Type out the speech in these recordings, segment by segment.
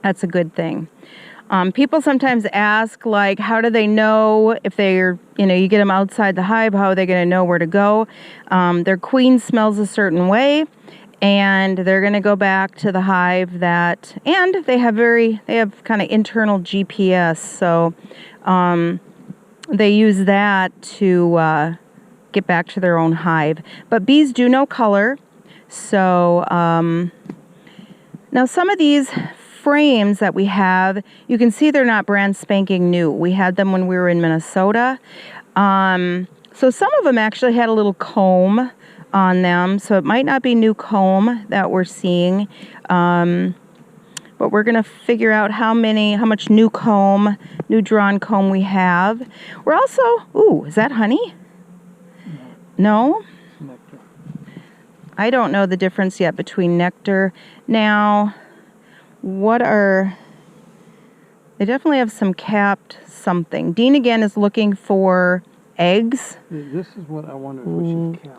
That's a good thing. People sometimes ask, like, how do they know if they're, you get them outside the hive, how are they going to know where to go? Their queen smells a certain way, and they're going to go back to the hive and they have kind of internal GPS, so they use that to get back to their own hive. But bees do know color, so now some of these frames that we have, you can see they're not brand spanking new. We had them when we were in Minnesota. So some of them actually had a little comb on them, so it might not be new comb that we're seeing. But we're going to figure out how much new drawn comb we have. We're also, ooh, is that honey? No? Nectar. I don't know the difference yet between nectar. Now, they definitely have some capped something. Dean again is looking for eggs. This is what I wonder if we should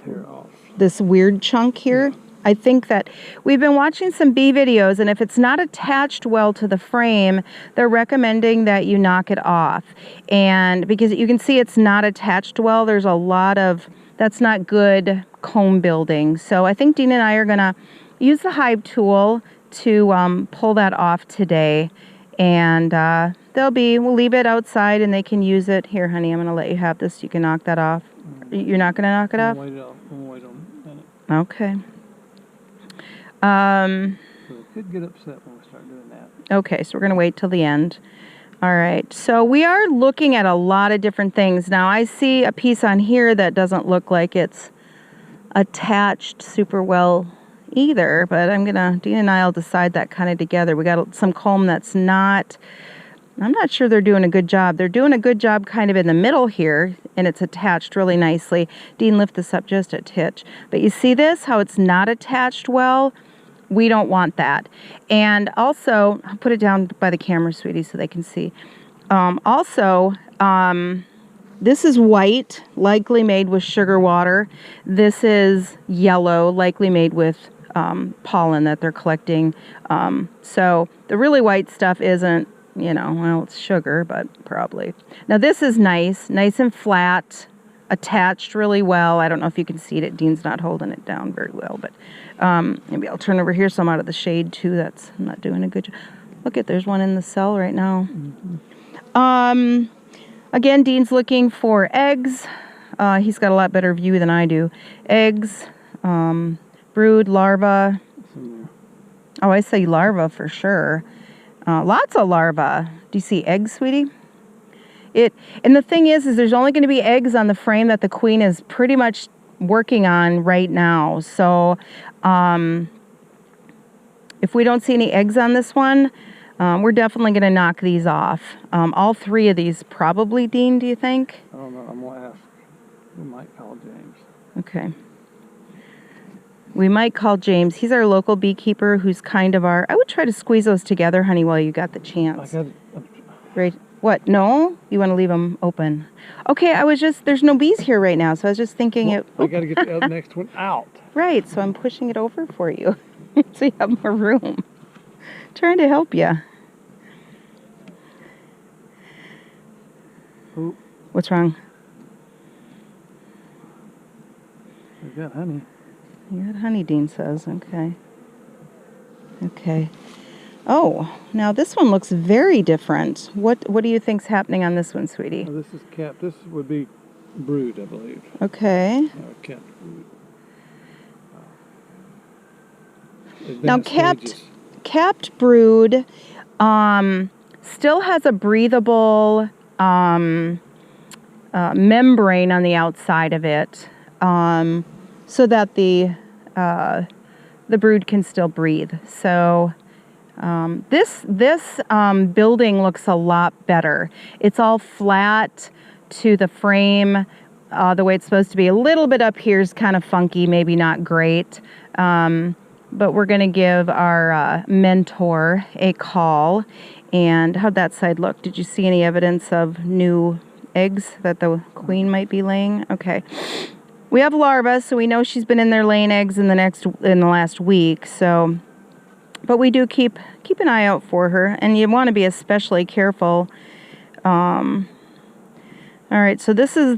tear off. This weird chunk here. Yeah. I think that we've been watching some bee videos, and if it's not attached well to the frame, they're recommending that you knock it off. And because you can see it's not attached well, there's a lot of, that's not good comb building. So I think Dean and I are going to use the Hive tool to pull that off today, and we'll leave it outside and they can use it. Here, honey, I'm going to let you have this. You can knock that off. You're not going to knock it off? Wait a minute. Okay. So it could get upset when we start doing that. Okay, so we're going to wait till the end. All right, so we are looking at a lot of different things. Now, I see a piece on here that doesn't look like it's attached super well either, but Dean and I will decide that kind of together. We got some comb that's not, I'm not sure they're doing a good job. They're doing a good job kind of in the middle here, and it's attached really nicely. Dean, lift this up just a titch. But you see this, how it's not attached well? We don't want that. And also, I'll put it down by the camera, sweetie, so they can see. This is white, likely made with sugar water. This is yellow, likely made with pollen that they're collecting. So the really white stuff isn't, well, it's sugar, but probably. Now this is nice and flat, attached really well. I don't know if you can see it. Dean's not holding it down very well, but maybe I'll turn over here so I'm out of the shade too. I'm not doing a good job. Look there's one in the cell right now. Mm-hmm. Again, Dean's looking for eggs. He's got a lot better view than I do. Eggs, brood, larva. Oh, I say larva for sure. Lots of larvae. Do you see eggs, sweetie? And the thing is there's only going to be eggs on the frame that the queen is pretty much working on right now. So if we don't see any eggs on this one, we're definitely going to knock these off. All three of these probably, Dean, do you think? I don't know. I'm going to ask. We might call James. Okay. We might call James. He's our local beekeeper who's kind of I would try to squeeze those together, honey, while you got the chance. Right. What? No? You want to leave them open? Okay, there's no bees here right now, so I was just thinking I got to get the next one out. Right, so I'm pushing it over for you so you have more room. Trying to help you. Ooh. What's wrong? We got honey. You got honey, Dean says. Okay. Okay. Oh, now this one looks very different. What do you think's happening on this one, sweetie? Oh, this is capped. This would be brood, I believe. Okay. Capped brood. Now capped brood still has a breathable membrane on the outside of it, so that the brood can still breathe. So this building looks a lot better. It's all flat to the frame, the way it's supposed to be. A little bit up here is kind of funky, maybe not great. But we're going to give our mentor a call. And how'd that side look? Did you see any evidence of new eggs that the queen might be laying? Okay. We have larvae, so we know she's been in there laying eggs in the last week. So But we do keep an eye out for her, and you want to be especially careful. All right, so this is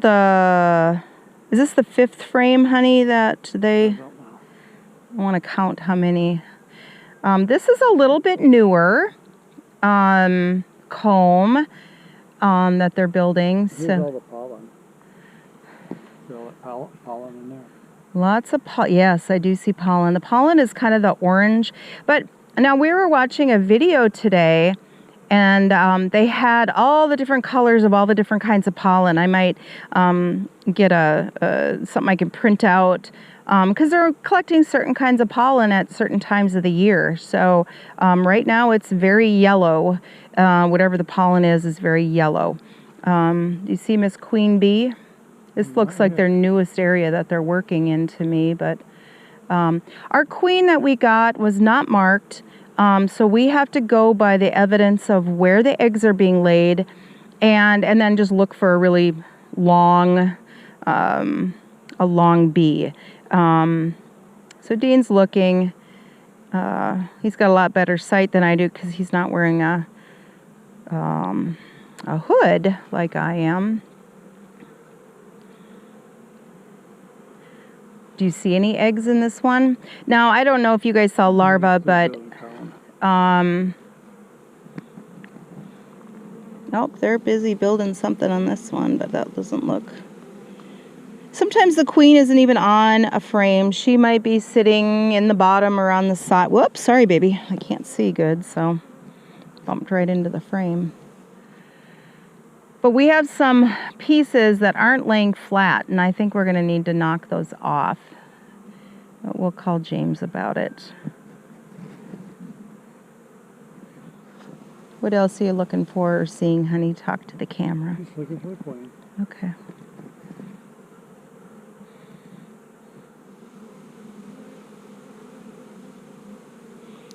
is this the 5th frame, honey, that I want to count how many. This is a little bit newer comb that they're building. Here's all the pollen. Pollen in there. Lots of pollen. Yes, I do see pollen. The pollen is kind of the orange. But now we were watching a video today, and they had all the different colors of all the different kinds of pollen. I might get something I can print out, because they're collecting certain kinds of pollen at certain times of the year. So right now it's very yellow. Whatever the pollen is very yellow. You see Miss Queen Bee? This looks like their newest area that they're working in to me. But our queen that we got was not marked. So we have to go by the evidence of where the eggs are being laid, and then just look for a really long, bee. So Dean's looking. He's got a lot better sight than I do because he's not wearing a hood like I am. Do you see any eggs in this one? Now, I don't know if you guys saw larvae, but nope, they're busy building something on this one, but that doesn't look. Sometimes the queen isn't even on a frame. She might be sitting in the bottom or on the side. Whoops, sorry, baby. I can't see good, so bumped right into the frame. But we have some pieces that aren't laying flat, and I think we're going to need to knock those off. But we'll call James about it. What else are you looking for or seeing, honey? Talk to the camera. Just looking for the queen. Okay.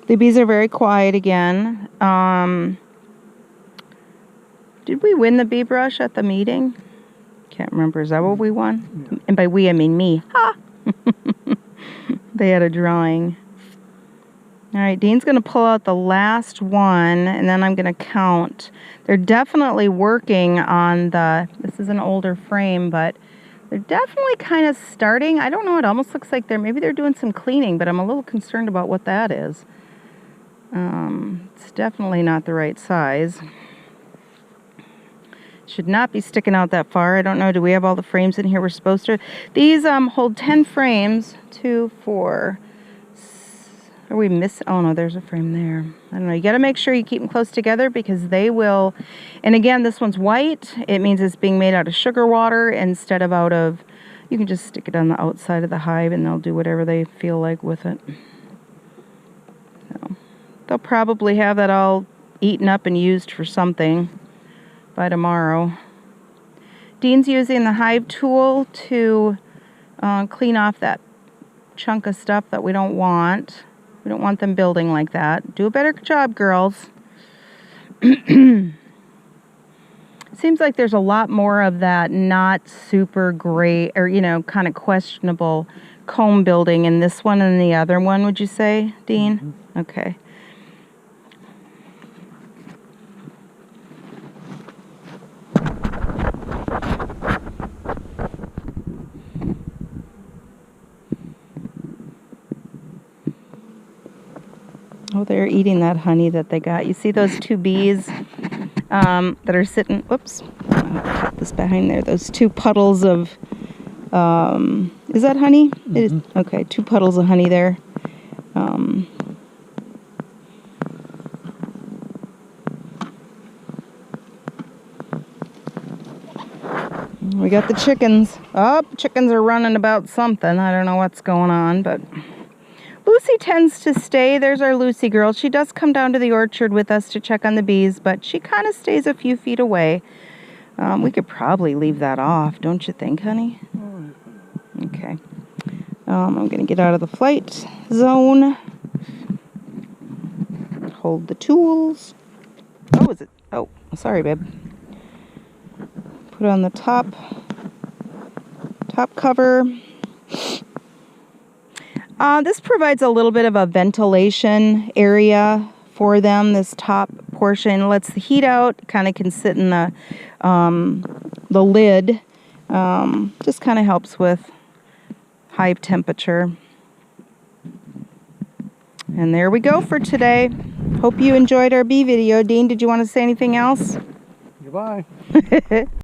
The bees are very quiet again. Did we win the bee brush at the meeting? Can't remember. Is that what we won? Yeah. And by we, I mean me. Ha! They had a drawing. All right, Dean's going to pull out the last one, and then I'm going to count. They're definitely working on this is an older frame, but they're definitely kind of starting. I don't know, it almost looks like maybe they're doing some cleaning, but I'm a little concerned about what that is. It's definitely not the right size. Should not be sticking out that far. I don't know, do we have all the frames in here we're supposed to? These hold 10 frames. 2, 4. Are we missing? Oh no, there's a frame there. I don't know. You got to make sure you keep them close together because they will. And again, this one's white. It means it's being made out of sugar water instead of out of. You can just stick it on the outside of the hive and they'll do whatever they feel like with it. So, they'll probably have that all eaten up and used for something by tomorrow. Dean's using the hive tool to clean off that chunk of stuff that we don't want. We don't want them building like that. Do a better job, girls. Seems like there's a lot more of that not super great or, you know, kind of questionable comb building in this one and the other one, would you say, Dean? Mm-hmm. Okay. Oh, they're eating that honey that they got. You see those 2 bees that are sitting, whoops, I'll put this behind there. Those 2 puddles of, is that honey? Mm-hmm. It is, okay, 2 puddles of honey there. We got the chickens. Oh, chickens are running about something. I don't know what's going on, but Lucy tends to stay. There's our Lucy girl. She does come down to the orchard with us to check on the bees, but she kind of stays a few feet away. We could probably leave that off, don't you think, honey? Okay. I'm going to get out of the flight zone. Hold the tools. Oh, is it? Oh, sorry, babe. Put on the top cover. This provides a little bit of a ventilation area for them. This top portion lets the heat out, kind of can sit in the lid. Just kind of helps with hive temperature. And there we go for today. Hope you enjoyed our bee video. Dean, did you want to say anything else? Goodbye.